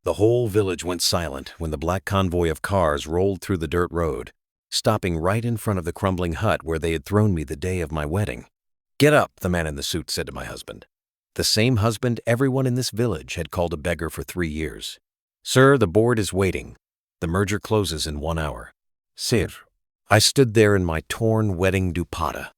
The whole village went silent when the black convoy of cars rolled through the dirt road, stopping right in front of the crumbling hut where they had thrown me the day of my wedding. "Get up," the man in the suit said to my husband. The same husband everyone in this village had called a beggar for 3 years. "Sir, the board is waiting. The merger closes in 1 hour." Sir. I stood there in my torn wedding dupatta,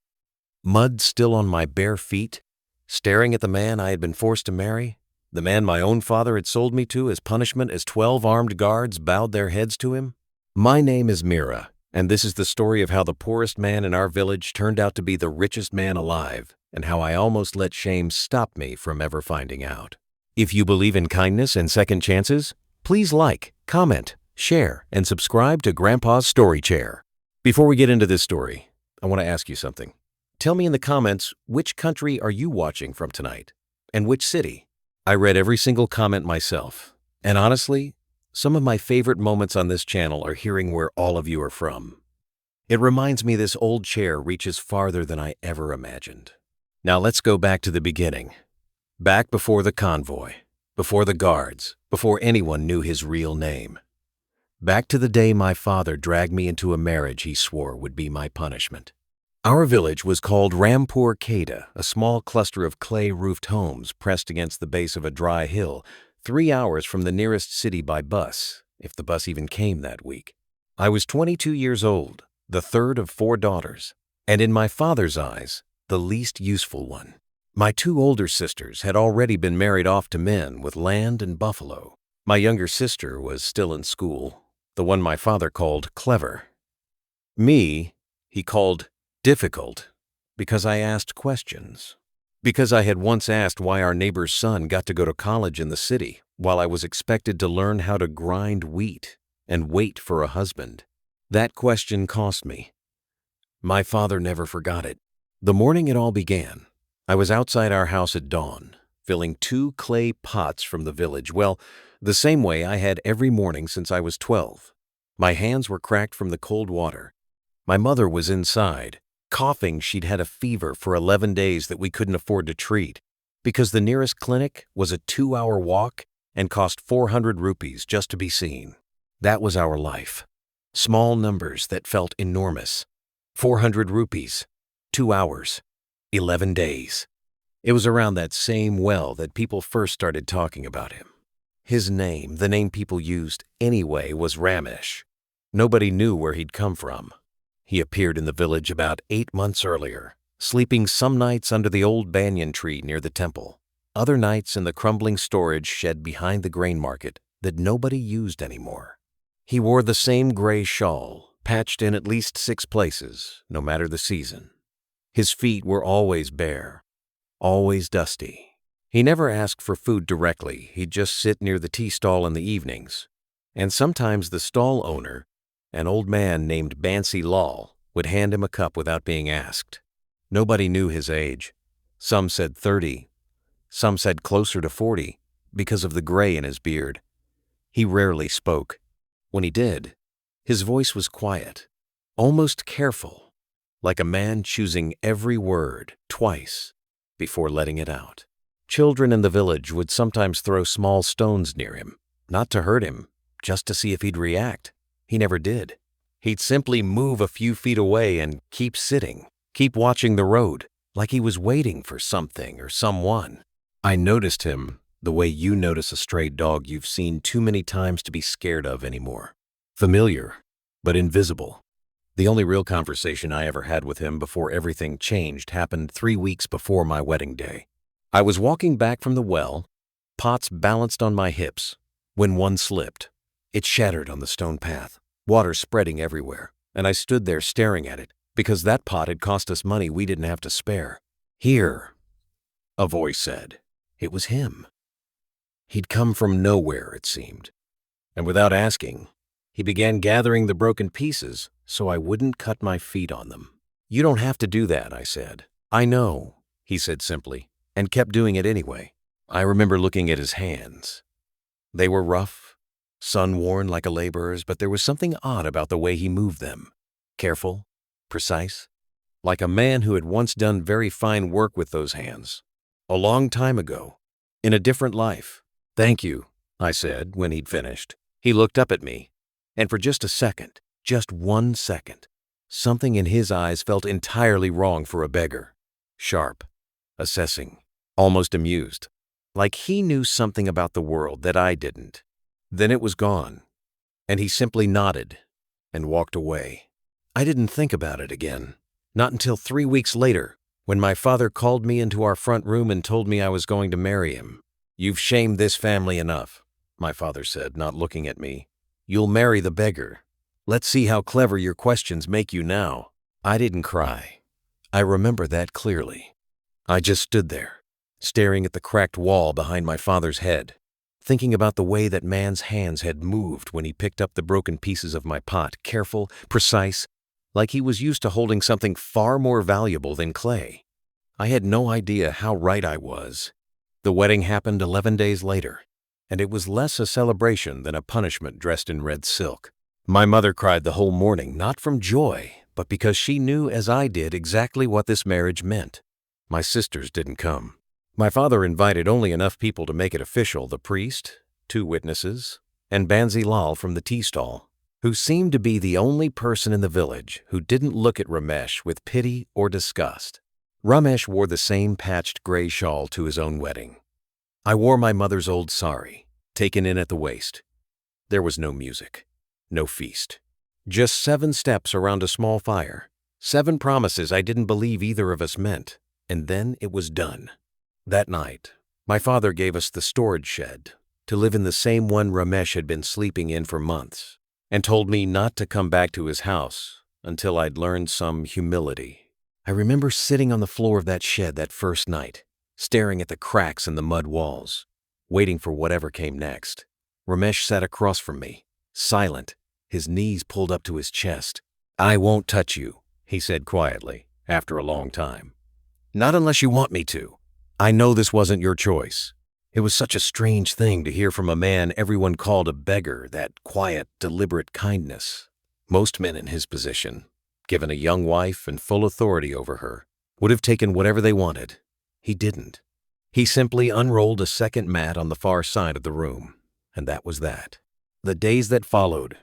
mud still on my bare feet, staring at the man I had been forced to marry, the man my own father had sold me to as punishment as 12 armed guards bowed their heads to him. My name is Mira, and this is the story of how the poorest man in our village turned out to be the richest man alive, and how I almost let shame stop me from ever finding out. If you believe in kindness and second chances, please like, comment, share, and subscribe to Grandpa's Story Chair. Before we get into this story, I want to ask you something. Tell me in the comments, which country are you watching from tonight? And which city? I read every single comment myself. And honestly, some of my favorite moments on this channel are hearing where all of you are from. It reminds me this old chair reaches farther than I ever imagined. Now let's go back to the beginning. Back before the convoy, before the guards, before anyone knew his real name. Back to the day my father dragged me into a marriage he swore would be my punishment. Our village was called Rampur Kheda, a small cluster of clay-roofed homes pressed against the base of a dry hill, 3 hours from the nearest city by bus, if the bus even came that week. I was 22 years old, the third of 4 daughters, and in my father's eyes, the least useful one. My 2 older sisters had already been married off to men with land and buffalo. My younger sister was still in school, the one my father called clever. Me, he called difficult, because I asked questions. Because I had once asked why our neighbor's son got to go to college in the city, while I was expected to learn how to grind wheat and wait for a husband. That question cost me. My father never forgot it. The morning it all began, I was outside our house at dawn, filling 2 clay pots from the village, well, the same way I had every morning since I was 12. My hands were cracked from the cold water. My mother was inside, coughing she'd had a fever for 11 days that we couldn't afford to treat, because the nearest clinic was a 2-hour walk and cost 400 rupees just to be seen. That was our life. Small numbers that felt enormous. 400 rupees, 2 hours, 11 days. It was around that same well that people first started talking about him. His name, the name people used anyway, was Ramesh. Nobody knew where he'd come from. He appeared in the village about 8 months earlier, sleeping some nights under the old banyan tree near the temple, other nights in the crumbling storage shed behind the grain market that nobody used anymore. He wore the same gray shawl, patched in at least 6 places, no matter the season. His feet were always bare, always dusty. He never asked for food directly. He'd just sit near the tea stall in the evenings. And sometimes the stall owner, an old man named Bansi Lal, would hand him a cup without being asked. Nobody knew his age. Some said 30. Some said closer to 40 because of the gray in his beard. He rarely spoke. When he did, his voice was quiet, almost careful, like a man choosing every word twice before letting it out. Children in the village would sometimes throw small stones near him, not to hurt him, just to see if he'd react. He never did. He'd simply move a few feet away and keep sitting, keep watching the road, like he was waiting for something or someone. I noticed him the way you notice a stray dog you've seen too many times to be scared of anymore. Familiar, but invisible. The only real conversation I ever had with him before everything changed happened 3 weeks before my wedding day. I was walking back from the well, pots balanced on my hips, when one slipped. It shattered on the stone path, water spreading everywhere, and I stood there staring at it, because that pot had cost us money we didn't have to spare. "Here," a voice said. It was him. He'd come from nowhere, it seemed. And without asking, he began gathering the broken pieces so I wouldn't cut my feet on them. "You don't have to do that," I said. "I know," he said simply, and kept doing it anyway. I remember looking at his hands. They were rough, sun-worn like a laborer's, but there was something odd about the way he moved them. Careful, precise, like a man who had once done very fine work with those hands. A long time ago, in a different life. "Thank you," I said when he'd finished. He looked up at me, and for just a second, just 1 second, something in his eyes felt entirely wrong for a beggar. Sharp, assessing, almost amused, like he knew something about the world that I didn't. Then it was gone, and he simply nodded and walked away. I didn't think about it again, not until 3 weeks later, when my father called me into our front room and told me I was going to marry him. "You've shamed this family enough," my father said, not looking at me. "You'll marry the beggar. Let's see how clever your questions make you now." I didn't cry. I remember that clearly. I just stood there, staring at the cracked wall behind my father's head, thinking about the way that man's hands had moved when he picked up the broken pieces of my pot, careful, precise, like he was used to holding something far more valuable than clay. I had no idea how right I was. The wedding happened 11 days later, and it was less a celebration than a punishment dressed in red silk. My mother cried the whole morning, not from joy, but because she knew, as I did, exactly what this marriage meant. My sisters didn't come. My father invited only enough people to make it official: the priest, 2 witnesses, and Bansi Lal from the tea stall, who seemed to be the only person in the village who didn't look at Ramesh with pity or disgust. Ramesh wore the same patched gray shawl to his own wedding. I wore my mother's old sari, taken in at the waist. There was no music, no feast. Just 7 steps around a small fire, 7 promises I didn't believe either of us meant, and then it was done. That night, my father gave us the storage shed to live in, the same one Ramesh had been sleeping in for months, and told me not to come back to his house until I'd learned some humility. I remember sitting on the floor of that shed that first night, staring at the cracks in the mud walls, waiting for whatever came next. Ramesh sat across from me, silent, his knees pulled up to his chest. "I won't touch you," he said quietly, after a long time. "Not unless you want me to. I know this wasn't your choice." It was such a strange thing to hear from a man everyone called a beggar, that quiet, deliberate kindness. Most men in his position, given a young wife and full authority over her, would have taken whatever they wanted. He didn't. He simply unrolled a second mat on the far side of the room, and that was that. The days that followed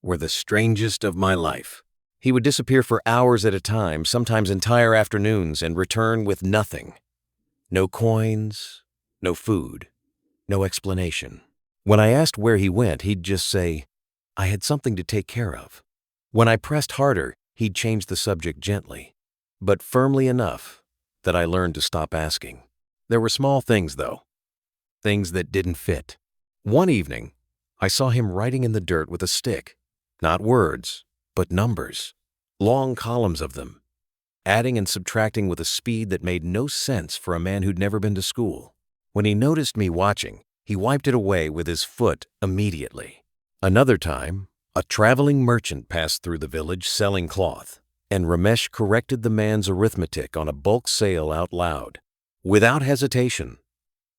were the strangest of my life. He would disappear for hours at a time, sometimes entire afternoons, and return with nothing. No coins, no food, no explanation. When I asked where he went, he'd just say, "I had something to take care of." When I pressed harder, he'd change the subject gently, but firmly enough that I learned to stop asking. There were small things, though, things that didn't fit. One evening, I saw him writing in the dirt with a stick. Not words, but numbers. Long columns of them, adding and subtracting with a speed that made no sense for a man who'd never been to school. When he noticed me watching, he wiped it away with his foot immediately. Another time, a traveling merchant passed through the village selling cloth, and Ramesh corrected the man's arithmetic on a bulk sale out loud, without hesitation,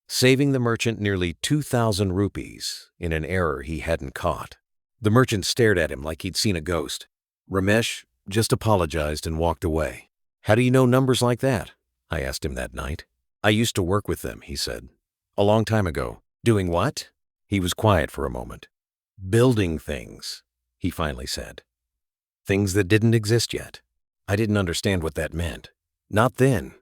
saving the merchant nearly 2,000 rupees in an error he hadn't caught. The merchant stared at him like he'd seen a ghost. Ramesh just apologized and walked away. "How do you know numbers like that?" I asked him that night. "I used to work with them," he said. "A long time ago." "Doing what?" He was quiet for a moment. "Building things," he finally said. "Things that didn't exist yet." I didn't understand what that meant. Not then.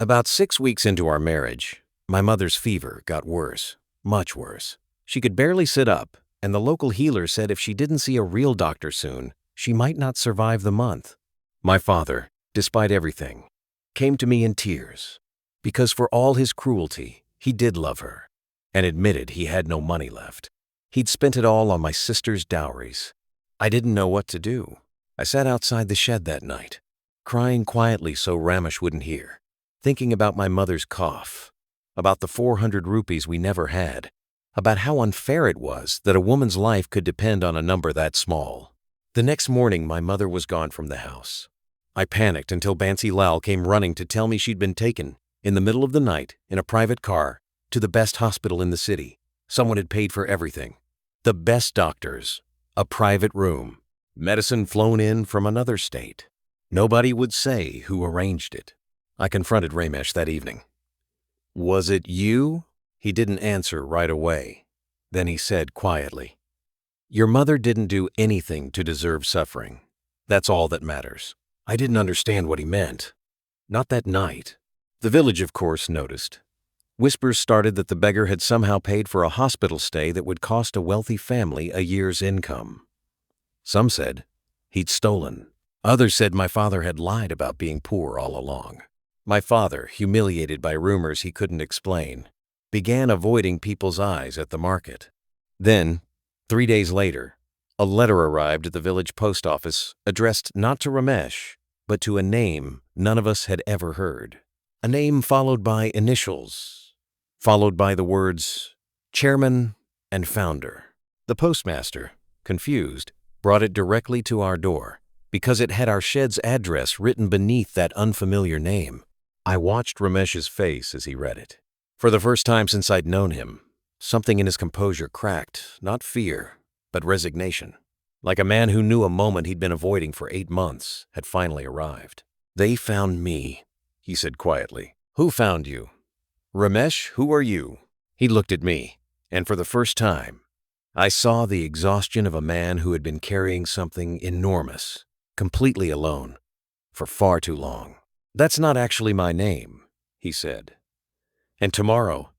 About 6 weeks into our marriage, my mother's fever got worse, much worse. She could barely sit up, and the local healer said if she didn't see a real doctor soon, she might not survive the month. My father, despite everything, came to me in tears, because for all his cruelty, he did love her, and admitted he had no money left. He'd spent it all on my sister's dowries. I didn't know what to do. I sat outside the shed that night, crying quietly so Ramesh wouldn't hear, thinking about my mother's cough, about the 400 rupees we never had, about how unfair it was that a woman's life could depend on a number that small. The next morning, my mother was gone from the house. I panicked until Bansi Lal came running to tell me she'd been taken, in the middle of the night, in a private car, to the best hospital in the city. Someone had paid for everything. The best doctors, a private room, medicine flown in from another state. Nobody would say who arranged it. I confronted Ramesh that evening. "Was it you?" He didn't answer right away. Then he said quietly, "Your mother didn't do anything to deserve suffering. That's all that matters." I didn't understand what he meant. Not that night. The village, of course, noticed. Whispers started that the beggar had somehow paid for a hospital stay that would cost a wealthy family a year's income. Some said he'd stolen. Others said my father had lied about being poor all along. My father, humiliated by rumors he couldn't explain, began avoiding people's eyes at the market. Then, 3 days later, a letter arrived at the village post office addressed not to Ramesh, but to a name none of us had ever heard. A name followed by initials, followed by the words chairman and founder. The postmaster, confused, brought it directly to our door because it had our shed's address written beneath that unfamiliar name. I watched Ramesh's face as he read it. For the first time since I'd known him, something in his composure cracked, not fear, but resignation. Like a man who knew a moment he'd been avoiding for 8 months had finally arrived. "They found me," he said quietly. "Who found you?" "Ramesh, who are you?" He looked at me, and for the first time, I saw the exhaustion of a man who had been carrying something enormous, completely alone, for far too long. "That's not actually my name," he said. "And tomorrow,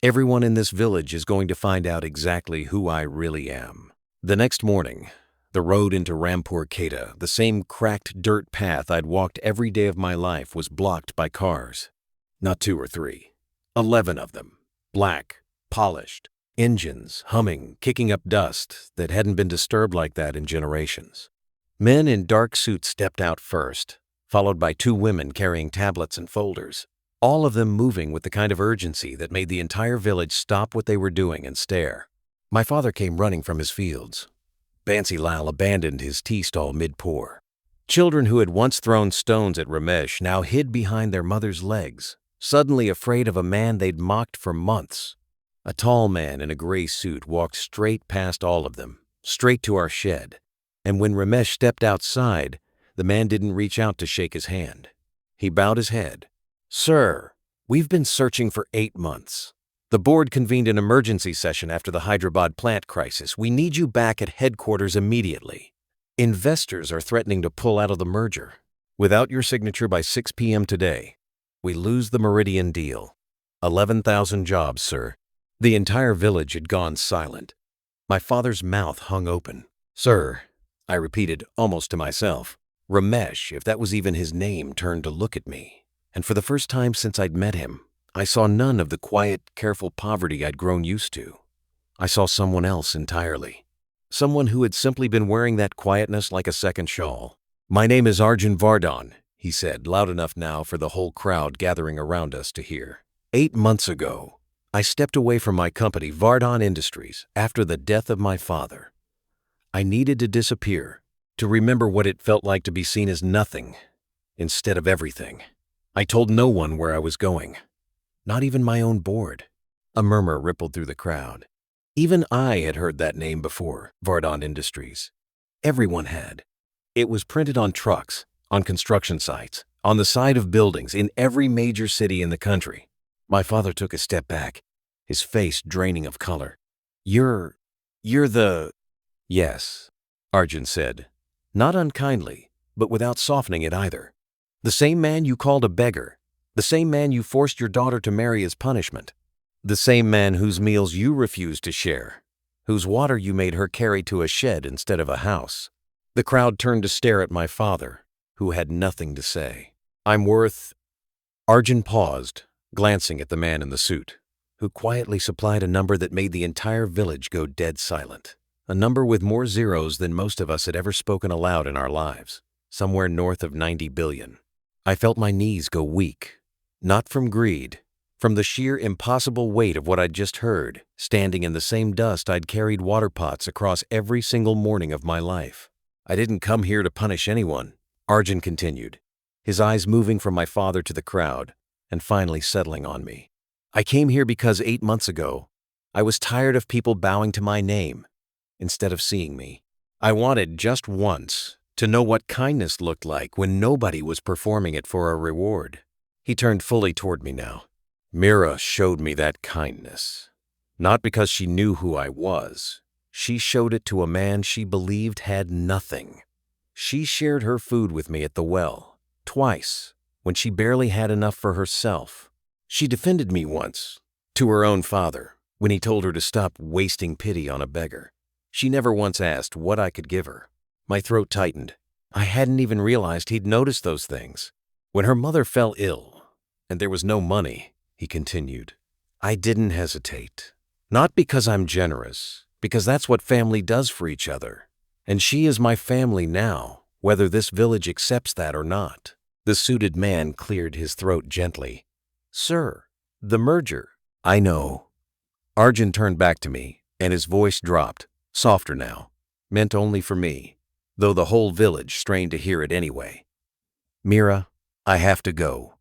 everyone in this village is going to find out exactly who I really am." The next morning, the road into Rampur Kheda, the same cracked dirt path I'd walked every day of my life, was blocked by cars. Not 2 or 3, 11 of them, black, polished, engines humming, kicking up dust that hadn't been disturbed like that in generations. Men in dark suits stepped out first, followed by 2 women carrying tablets and folders, all of them moving with the kind of urgency that made the entire village stop what they were doing and stare. My father came running from his fields. Bansi Lal abandoned his tea stall mid-pour. Children who had once thrown stones at Ramesh now hid behind their mother's legs, suddenly afraid of a man they'd mocked for months. A tall man in a gray suit walked straight past all of them, straight to our shed, and when Ramesh stepped outside, the man didn't reach out to shake his hand. He bowed his head. "Sir, we've been searching for 8 months. The board convened an emergency session after the Hyderabad plant crisis. We need you back at headquarters immediately. Investors are threatening to pull out of the merger. Without your signature by 6 p.m. today, we lose the Meridian deal. 11,000 jobs, sir." The entire village had gone silent. My father's mouth hung open. "Sir," I repeated almost to myself. Ramesh, if that was even his name, turned to look at me, and for the first time since I'd met him, I saw none of the quiet, careful poverty I'd grown used to. I saw someone else entirely. Someone who had simply been wearing that quietness like a second shawl. "My name is Arjun Vardhan," he said, loud enough now for the whole crowd gathering around us to hear. 8 months ago, I stepped away from my company, Vardhan Industries, after the death of my father. I needed to disappear, to remember what it felt like to be seen as nothing instead of everything. I told no one where I was going. Not even my own board. A murmur rippled through the crowd. Even I had heard that name before, Vardhan Industries. Everyone had. It was printed on trucks, on construction sites, on the side of buildings in every major city in the country. My father took a step back, his face draining of color. You're the..." "Yes," Arjun said, not unkindly, but without softening it either. "The same man you called a beggar. The same man you forced your daughter to marry as punishment. The same man whose meals you refused to share, whose water you made her carry to a shed instead of a house." The crowd turned to stare at my father, who had nothing to say. "I'm worth..." Arjun paused, glancing at the man in the suit, who quietly supplied a number that made the entire village go dead silent. A number with more zeros than most of us had ever spoken aloud in our lives, somewhere north of 90 billion. I felt my knees go weak. Not from greed, from the sheer impossible weight of what I'd just heard, standing in the same dust I'd carried water pots across every single morning of my life. "I didn't come here to punish anyone," Arjun continued, his eyes moving from my father to the crowd and finally settling on me. "I came here because 8 months ago, I was tired of people bowing to my name instead of seeing me. I wanted just once to know what kindness looked like when nobody was performing it for a reward." He turned fully toward me now. "Mira showed me that kindness. Not because she knew who I was. She showed it to a man she believed had nothing. She shared her food with me at the well, twice, when she barely had enough for herself. She defended me once, to her own father, when he told her to stop wasting pity on a beggar. She never once asked what I could give her. My throat tightened. I hadn't even realized he'd noticed those things. When her mother fell ill, and there was no money, he continued, I didn't hesitate. Not because I'm generous, because that's what family does for each other. And she is my family now, whether this village accepts that or not. The suited man cleared his throat gently. Sir, the merger. I know. Arjun turned back to me, and his voice dropped, softer now, meant only for me, though the whole village strained to hear it anyway. Mira, I have to go.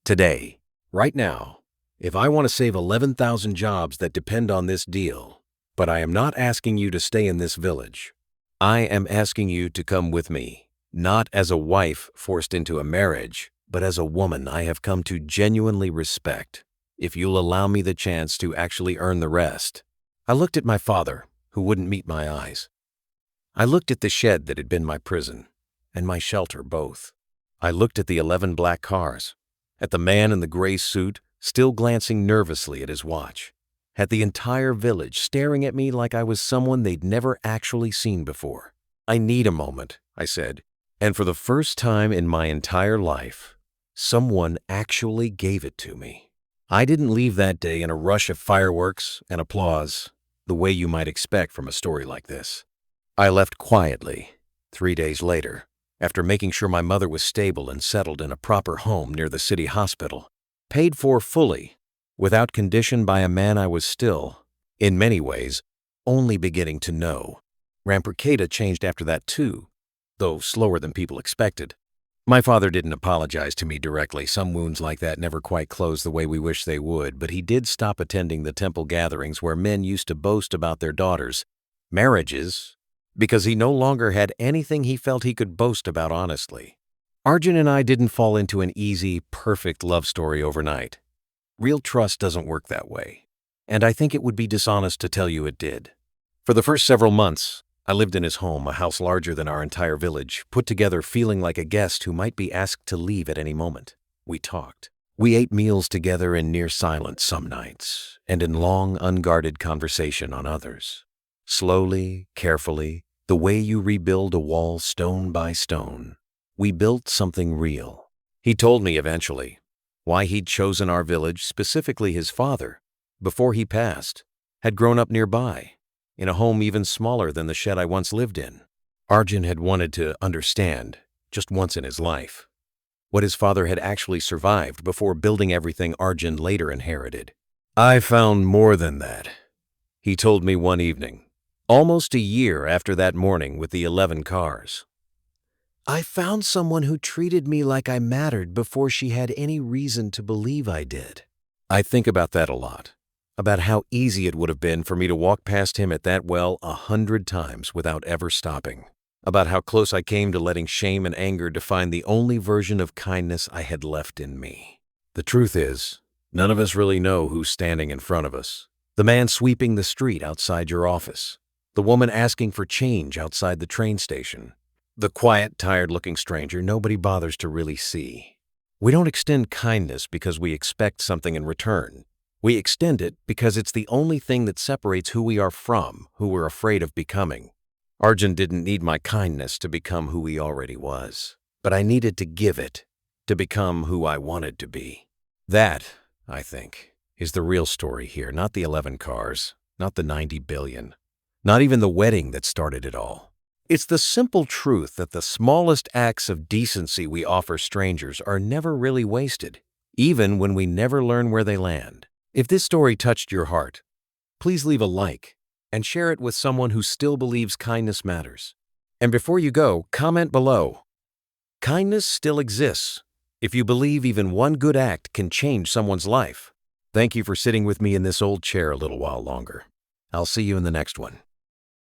Today. Right now. If I want to save 11,000 jobs that depend on this deal, but I am not asking you to stay in this village. I am asking you to come with me, not as a wife forced into a marriage, but as a woman I have come to genuinely respect, if you'll allow me the chance to actually earn the rest. I looked at my father, who wouldn't meet my eyes. I looked at the shed that had been my prison, and my shelter both. I looked at the 11 black cars, at the man in the gray suit, still glancing nervously at his watch, at the entire village staring at me like I was someone they'd never actually seen before. I need a moment, I said, and for the first time in my entire life, someone actually gave it to me. I didn't leave that day in a rush of fireworks and applause, the way you might expect from a story like this. I left quietly, 3 days later, after making sure my mother was stable and settled in a proper home near the city hospital, paid for fully, without condition by a man I was still, in many ways, only beginning to know. Rampriketa changed after that too, though slower than people expected. My father didn't apologize to me directly. Some wounds like that never quite close the way we wish they would, but he did stop attending the temple gatherings where men used to boast about their daughters' marriages, because he no longer had anything he felt he could boast about honestly. Arjun and I didn't fall into an easy, perfect love story overnight. Real trust doesn't work that way, and I think it would be dishonest to tell you it did. For the first several months, I lived in his home, a house larger than our entire village, put together feeling like a guest who might be asked to leave at any moment. We talked. We ate meals together in near silence some nights, and in long, unguarded conversation on others. Slowly, carefully, the way you rebuild a wall stone by stone, we built something real. He told me eventually why he'd chosen our village, specifically his father, before he passed, had grown up nearby, in a home even smaller than the shed I once lived in. Arjun had wanted to understand, just once in his life, what his father had actually survived before building everything Arjun later inherited. I found more than that, he told me one evening, almost a year after that morning with the 11 cars. I found someone who treated me like I mattered before she had any reason to believe I did. I think about that a lot, about how easy it would have been for me to walk past him at that well 100 times without ever stopping, about how close I came to letting shame and anger define the only version of kindness I had left in me. The truth is, none of us really know who's standing in front of us. The man sweeping the street outside your office, the woman asking for change outside the train station, the quiet, tired-looking stranger nobody bothers to really see. We don't extend kindness because we expect something in return. We extend it because it's the only thing that separates who we are from who we're afraid of becoming. Arjun didn't need my kindness to become who he already was, but I needed to give it to become who I wanted to be. That, I think, is the real story here, not the 11 cars, not the 90 billion, not even the wedding that started it all. It's the simple truth that the smallest acts of decency we offer strangers are never really wasted, even when we never learn where they land. If this story touched your heart, please leave a like and share it with someone who still believes kindness matters. And before you go, comment below. Kindness still exists if you believe even one good act can change someone's life. Thank you for sitting with me in this old chair a little while longer. I'll see you in the next one.